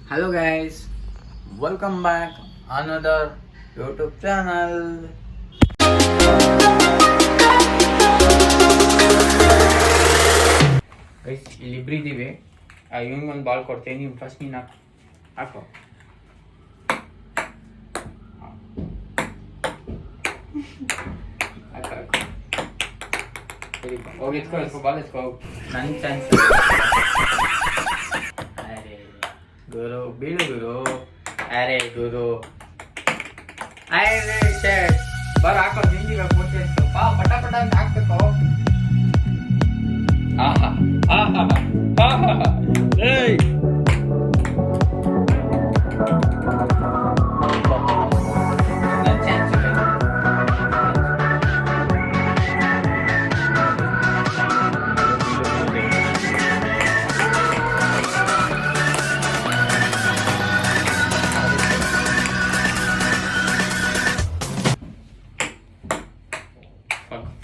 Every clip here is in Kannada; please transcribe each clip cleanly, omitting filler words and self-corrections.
Hello guys, welcome back another YouTube channel. Guys ಇಲ್ಲಿ ಇಬ್ರು ಇದ್ದೀವಿ. ಇವಂಗೊಂದು ಬಾಲ್ ಕೊಡ್ತೀನಿ, ನೀವು ಫಸ್ಟ್ ನೀನು ಹಾಕೋ. ಹೋಗಿ ಎತ್ಕೋ ಬಾಲ್ ಎತ್ಕೋ. ನನ್ನ ಚಾನ್ಸ್. ಅರೆ ಗುರು ಬೀಳು ಗುರು. ಅರೆ ಗುರು ಅರೆ ಶೇಟ್ ಬರ ಹಾಕೋ. ನಿಂದಿಗ ಕೊಡ್ತೀನಿ ಪಟ ಪಟ ಅಂತ ಹಾಕ್ಬೇಕು. ಆಹಾ ಆಹಾ ಆಹಾ ಏಯ್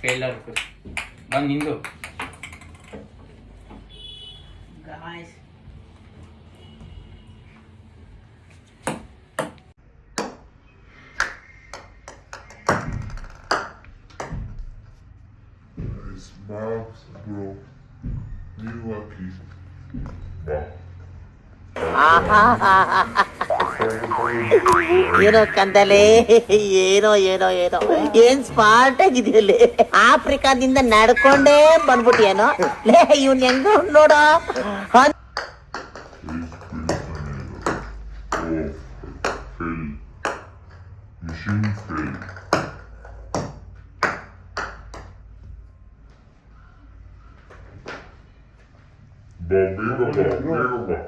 ಫೇಲರ್ ಬಂದು ನಿಂದು guys. Max, bro. You lucky. Wow. ಏನೋ ಕಂದಲೆ, ಏನೋ ಏನೋ ಏನೋ ಏನ್ ಸ್ಮಾರ್ಟ್ ಆಗಿದೆಯಲ್ಲಿ. ಆಫ್ರಿಕಾದಿಂದ ನಡ್ಕೊಂಡೇ ಬಂದ್ಬಿಟ್ಟಿಯೇನೋ ಲೇ. ಇವ್ನ್ ಹೆಂಗ ನೋಡೋ. Fail. Machine fail. Mega.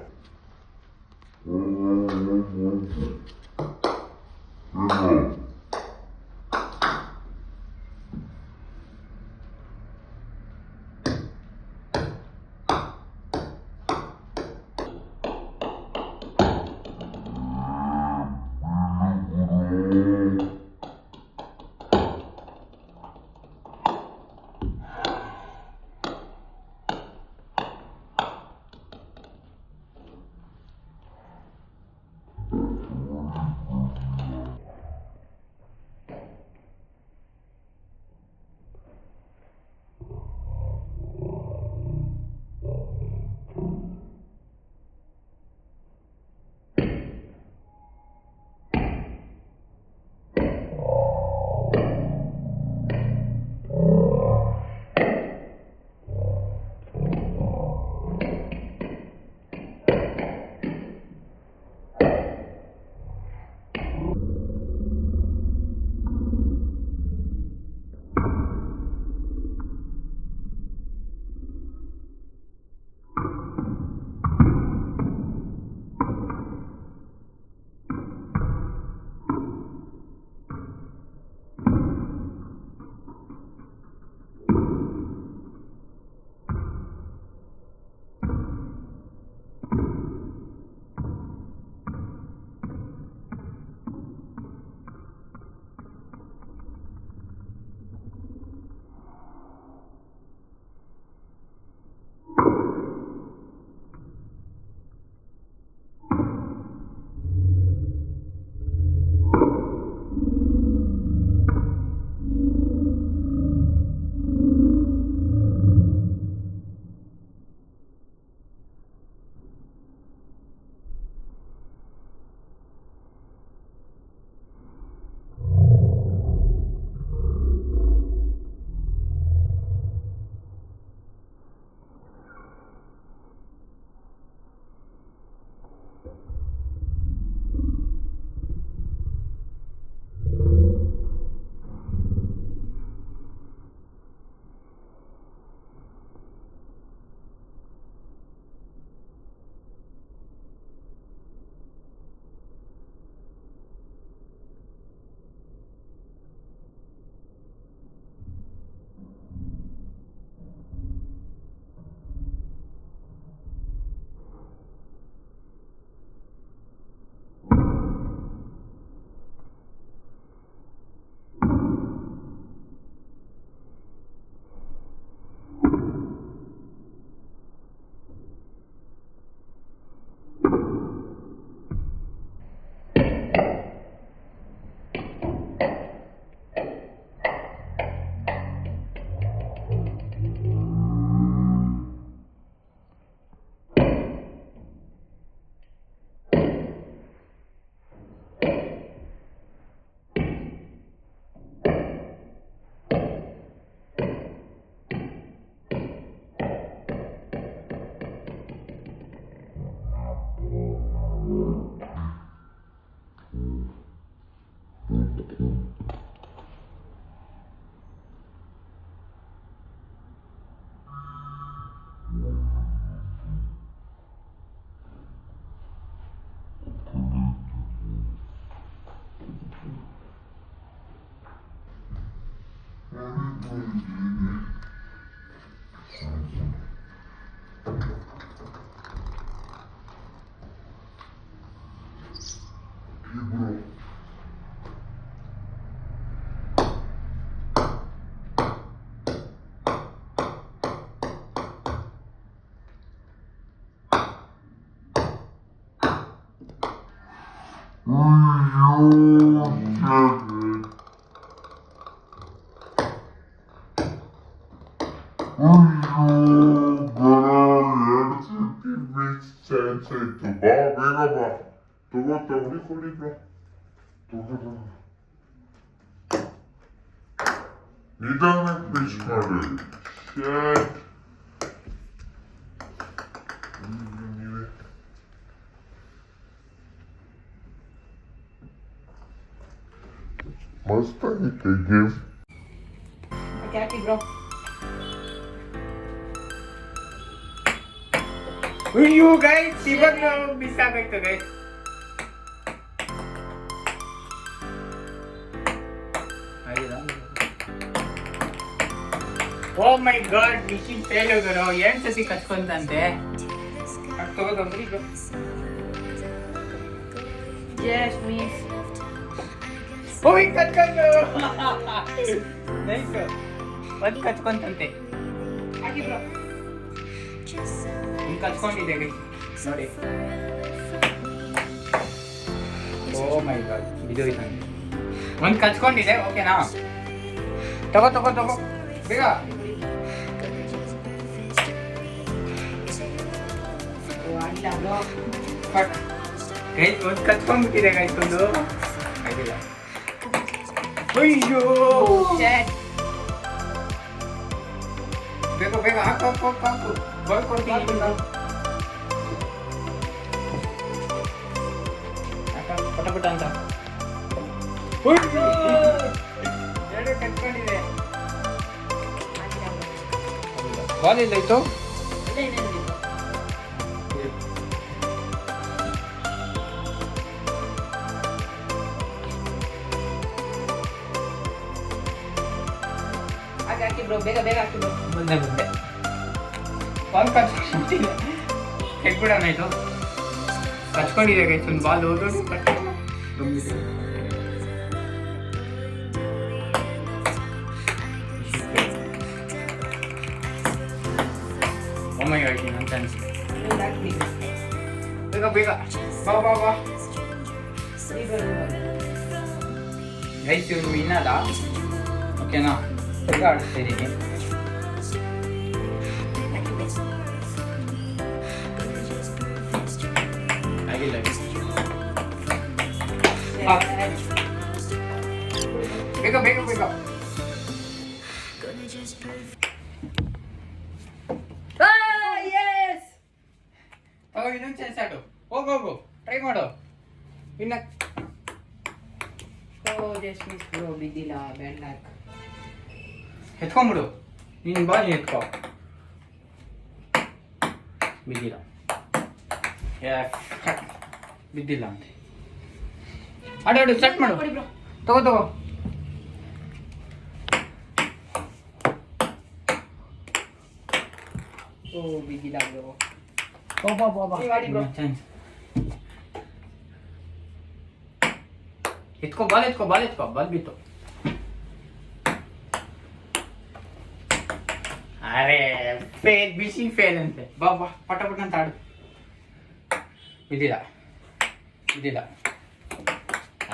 Chance ಆಯ್ತು. ಬಾ ಬೇಗ ಬಾ. ತಗೊಳ್ಳಿ ಕೊಡಿ ಬ್ರೋ. ನಿಧಾನಕ್ಕೆ ಮಿಸ್ ಮಾಡಿ. ಶೇಟ್. ನೀವೇ. ಮಸ್ತ್ ಆಗಿತ್ತು ಗೇಮ್. ಹಾಕಿ ಬ್ರೋ. ಅಯ್ಯೋ ಗೈಸ್ ಇವಾಗ ಮಿಸ್ ಆಗೋಯ್ತು ಗೈಸ್. ಓ ಮೈ ಗಾಡ್ ಮಿಷಿನ್ ಫೇಲ್ ಹೋಗೋರು 8 ಸತಿ ಕಚ್ಕೊಂತಂತೆ. ತಗೋದಂದ್ರಿ ಈಗ ಜಸ್ಟ್ ಮಿಸ್. ಓಯ್ ಕಚ್ಕೊಂಡು ನೈಸ್ ಒಂದು ಕಚ್ಕೊಂತಂತೆ. ಹಾಕಿ ಬ್ರೋ. ಹಿಂಗೆ ಕಚ್ಕೊಂಡಿದೆ ಗೈಸ್ ನೋಡಿ. ಓ ಮೈ ಗಾಡ್ ಇದು ಇದಂತೆ ಒಂದು ಕಚ್ಕೊಂಡಿದೆ. ಓಕೆನಾ? ತಗೋ ತಗೋ ತಗೋ ಬೇಗ. ಗೈಸ್ ಒಂದು ಕಚ್ಕೊಂಡ್ಬಿಟ್ಟಿದೆ ಗೈಸ್ ಒಂದು. ಆಗಿಲ್ಲ. ಅಯ್ಯೋ ಬೇಗ ಬೇಗ ಹಾಕು ಹಾಕು ಹಾಕು ಹಾಕು. ಬರ್ಕೊಡ್ತೀನಿ ಪಟ ಅಂತ. ಎರಡು ಕಚ್ಕೊಂಡಿದೆ. ಬಾಲ್ ಇಲ್ಲಾಯ್ತು. ಹಾಕಿ ಬ್ರೋ ಬೇಗ ಬೇಗ ಹಾಕಿ ಬ್ರೋ. ಬಂದೆ ಬಂದೆ. ಬಾಲ್ ಕಚ್ಕೊಂಡಿದೆ. ಹೆಗ್ಬಿಡೋಣ ಆಯ್ತು. ಕಚ್ಕೊಂಡಿದೆ ಗೈಸ್ ಒಂದು ಬಾಲ್ ಓದೋದು ಬಂದಿದೆ. ಒಮ್ಮೆಗೆ ಹಾಕಿ ನನ್ನ ಚಾನ್ಸ್. ಬೇಗ ಬೇಗ ಬಾ ಬಾ ಬಾ. ಗೈಸ್ ಇವ್ರು ಇನ್ನಲ್ಲ. ಓಕೆನಾ? ಬೇಗ ಆಡಿಸ್ತಾ ಇದ್ದೀನಿ. ಆಗಿಲ್ಲ ಬೇಗ ಬೇಗ ಬೇಗ. ಇನ್ನೊಂದು ಚಾನ್ಸ್ ಆಡು. ಹೋಗು ಹೋಗು ಟ್ರೈ ಮಾಡು ಇನ್ನ. Just miss bro. ಬಿದ್ದಿಲ್ಲ. Bad luck. ಎತ್ಕೊಂಡ್ಬಿಡು. ನೀನು ಬಾಲ್ ಎತ್ಕೋ. ಬಿದ್ದಿಲ್ಲ. ಬಿದ್ದಿಲ್ಲ ಅಂತೆ. ಆಡು ಆಡು ಸ್ಟಾರ್ಟ್ ಮಾಡು. ತಗೋ ತಗೋ. ಓ ಬಿದ್ದಿಲ್ಲ ಬ್ರೋ. ಚಾನ್ಸ್. ಎತ್ಕೋ ಬಾಲ್ ಎತ್ಕೋ ಬಾಲ್ ಎತ್ಕೋ. ಬಾಲ್ ಬಿತ್ತು. ಅರೆ ಫೇಲ್ ಬಿಸಿ ಫೇಲ್ ಅಂತೆ. ಬಾ ಬಾ ಪಟ ಪಟ ಅಂತ ಆಡು. ಬಿದ್ದಿಲ್ಲ ಬಿದ್ದಿಲ್ಲ.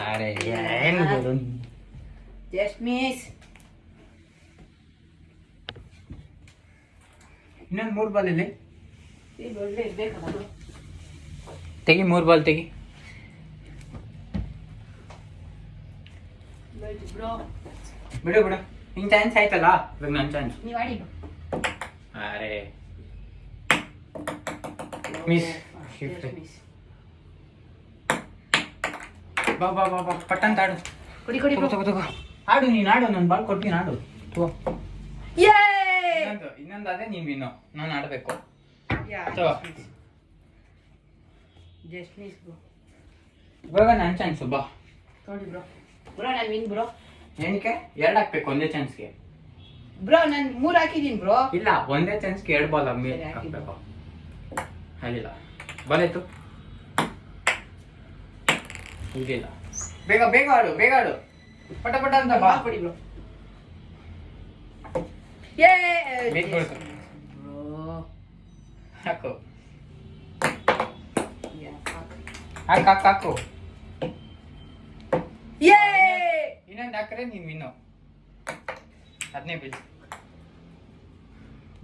ಅರೆ ಏನು ಜಸ್ಟ್ ಮಿಸ್. ಇನ್ನೊಂದು 3 ಬಾಲ್ ಇಲ್ಲಿ ತೆಗಿ. 3 ಬಾಲ್ ತೆಗಿ. ಬಿಡು ಬಿಡು. ನಿನ್ ಚಾನ್ಸ್ ಆಯ್ತಲ್ಲ ಇವಾಗ ನನ್ನ ಚಾನ್ಸ್. ಅರೆ ಮಿಸ್. ಬಾ ಬಾ ಬಾ ಬಾ ಪಟ್ಟಂತ ಆಡು. ಕೊಡಿ ಕೊಡಿ ತಗೋ ತಗೋ. ಆಡು ನೀನು ಆಡು. ನಾನು ಬಾಲ್ ಕೊಡ್ತೀನಿ ಆಡು. ತಗೋ. ಇನ್ನೊಂದು ಅದೇ ನೀವು ಇನ್ನು ನಾನು ಆಡಬೇಕು. ಇವಾಗ ನನ್ನ ಚಾನ್ಸು. ಬಾ ನೋಡಿ ಬ್ರೋ. ಬ್ರೋ ನಾನು ವಿನ್ ಬ್ರೋ. ಏನಕ್ಕೆ 2 ಹಾಕ್ಬೇಕು ಒಂದೇ ಚಾನ್ಸ್ಗೆ. ಬ್ರೋ ನಾನು 3 ಹಾಕಿದೀನಿ ಬ್ರೋ. ಇಲ್ಲ ಒಂದೇ ಚಾನ್ಸ್ಗೆ 2 ಬಾಲ್ ಸರಿ, ಹಾಕಿ. ಹಾಕ್ಬೇಕು. ಅಲ್ಲಿಲ್ಲ ಬಾಲ್ ಆಯ್ತು. ಇಲ್ಲಿಲ್ಲ. ಬೇಗ ಬೇಗ ಆಡು ಬೇಗ ಆಡು ಪಟ ಪಟ ಅಂತ ಬಾ. ಬಾಲ್ ಕೊಡಿ ಬ್ರೋ. ಯೇ ಬಿಟ್ಬಿಡ್ತು. ಬ್ರೋ ಹಾಕು ಯಾ ಹಾಕು ಹಾಕು ಹಾಕು. ಯೇ ಇನ್ನೊಂದು ಹಾಕ್ರೆ ನೀನು ವಿನ್ನು. ಅದನ್ನೇ ಬಿದ್ದು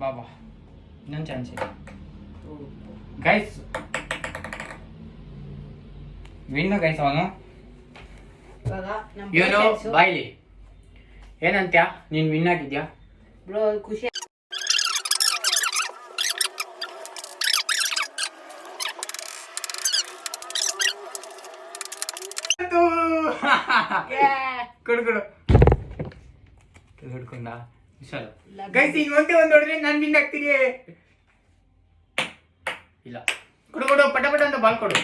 ಬಾ ಬಾ. ಇನ್ನೊಂದು ಚಾನ್ಸ್ ಇದೆ ಗೈಸ್. ವಿನ್ನು ಗೈಸ್ ಅವನು. ಇವಾಗ ನಮ್ಮ ಇವನು ಬಾಯ್ಲಿ ಏನಂತ್ಯ ನೀನ್ ವಿನ್ ಆಗಿದ್ಯಾ ಬ್ರೋ ಖುಷಿ. ಕೊಡು ಕೊಡು ಹಿಡ್ಕೊಂಡ ವಿಶಾಲ್. ಗೈಸ್ ಈಗ ಒಂದೇ ಒಂದು ಹೊಡೆದ್ರೆ ನಾನು ವಿನ್ ಆಗ್ತೀನಿ. ಇಲ್ಲ ಕೊಡು ಕೊಡು ಪಟ ಪಟ ಅಂತ ಬಾಲ್ ಕೊಡು.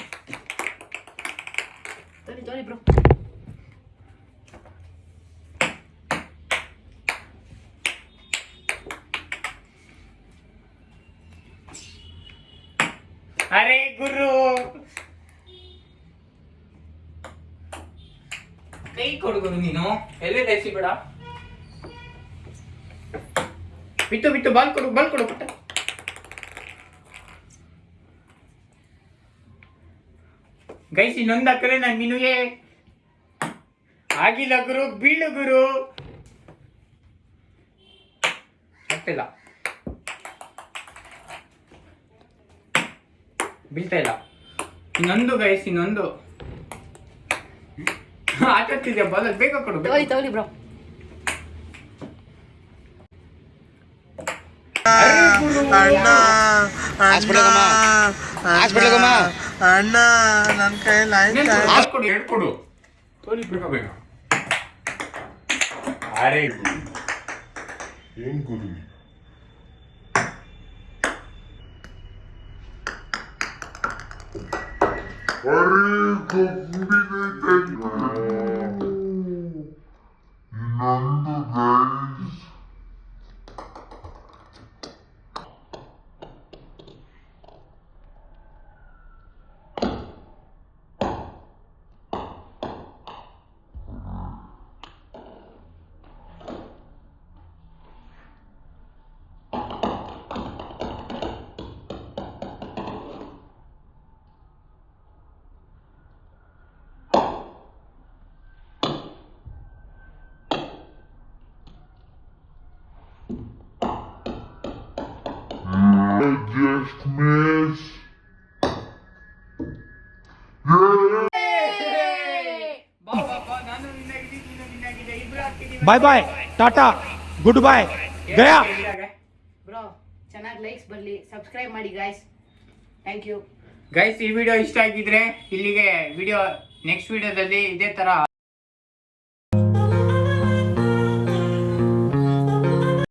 ತೊಳಿ ಬ್ರೋ. ಅರೆ ಗುರು ಕೈ ಕೊಡು ಗುರು ನೀನು. ಎಲ್ಲೇ ದಯಸಿ ಬೇಡ. ಬಿಟ್ಟು ಬಿಟ್ಟು ಬಾಲ್ ಕೊಡು ಬಾಲ್ ಕೊಡು ಪುಟ್ಟ. ಗೈಸ್ ಇನ್ನೊಂದು ಹಾಕರೆ ನಾನು ನಿನಗೆ ಆಗಿಲ್ಲ ಗುರು. ಬೀಳು ಗುರು. ಆಗ್ತಿಲ್ಲ ಬೀಳ್ತಾ ಇಲ್ಲ. ಇನ್ನೊಂದು ಗೈಸ್ ಇನ್ನೊಂದು ಆಟತ್ತಿದೆ ಬಾಲ್ ಬೇಗ ಕೊಡು. ತೊಳಿ ಬ್ರೋ. ಅಣ್ಣ ನನ್ನ ಕೈಯಲ್ಲಿ ಆಯ್ತಾ ಹೇಳ್ಕೊಡು ತೋಲಿ ಬೇಗ ಬೇಗ. ಅರೆ ಏನ್ ಗುರು ಅರೆ ಗೊಂಬಿನೈತೆ ಇನ್ನೊಂದು ಗೈಸ್. Just miss. ಬಾಯ್ ಬಾಯ್ ಟಾಟಾ ಗುಡ್ ಬಾಯ್ ಗಯಾ. ಬ್ರೋ ಚೆನ್ನಾಗಿ ಲೈಕ್ಸ್ ಬರಲಿ, ಸಬ್ಸ್ಕ್ರೈಬ್ ಮಾಡಿ ಗಾಯ್ಸ್. ಥ್ಯಾಂಕ್ ಯು ಗೈಸ್ ಈ ವಿಡಿಯೋ ಇಷ್ಟ ಆಗಿದ್ರೆ ಇಲ್ಲಿಗೆ ವಿಡಿಯೋ ನೆಕ್ಸ್ಟ್ ವಿಡಿಯೋದಲ್ಲಿ ಇದೇ ತರ